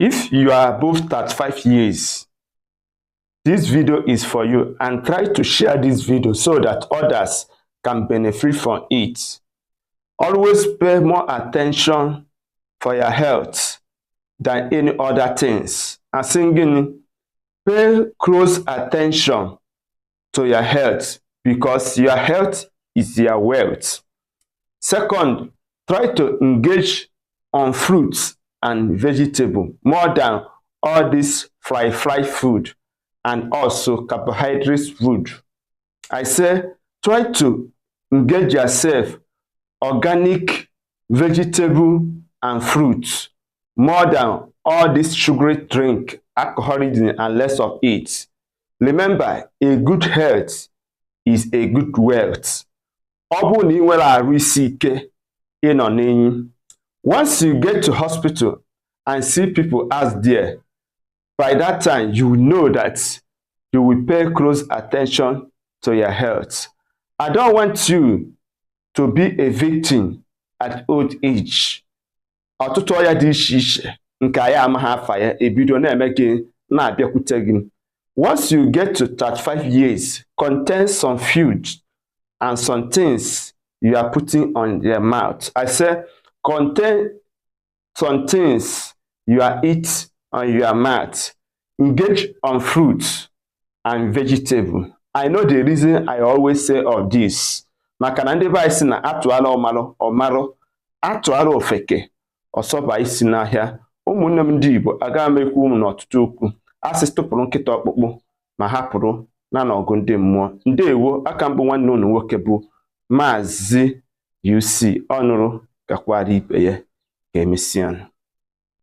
If you are above 35 years, this video is for you, and try to share this video so that others can benefit from it. Always pay more attention for your health than any other things. And singing, pay close attention to your health because your health is your wealth. Second, try to engage on fruits and vegetables more than all this fry food and also carbohydrates food. I say try to engage yourself organic vegetable and fruits more than all this sugary drink, alcoholism, and less of it. Remember, a good health is a good wealth. Ọ bụrụ na ị nwere arụ isi ike ịnọ n'enyi, once you get to hospital and see people out there, by that time you know that you will pay close attention to your health. I don't want you to be a victim at old age. Ọtụtụ ọrịa dị iche iche nke anyị amaghị afa ya ebido na-eme gị na-abịakwute gị. Once you get to 35 years, contain some food and some things you are putting on your mouth. I say contain some things you are eat on your mouth. Engage on fruits and vegetable. I know the reason I always say of this. Maka na ndị be anyị si na atụala ọmarụ atụala ofeke ọsọba isi n'ahịa. Ụmụnne m ndị Igbo agaghị m ekwu ụmụ n'ọtụtụ okwu. Asị tụpụrụ nkịta ọkpụkpụ ma hapụrụ na n'ọgụ ndị mmụọ. Ndewo, aka mbụ nwanne unu nwoke bụ Maazi-UC. Ọnụrụ gakwara ibe ya ka emesịa.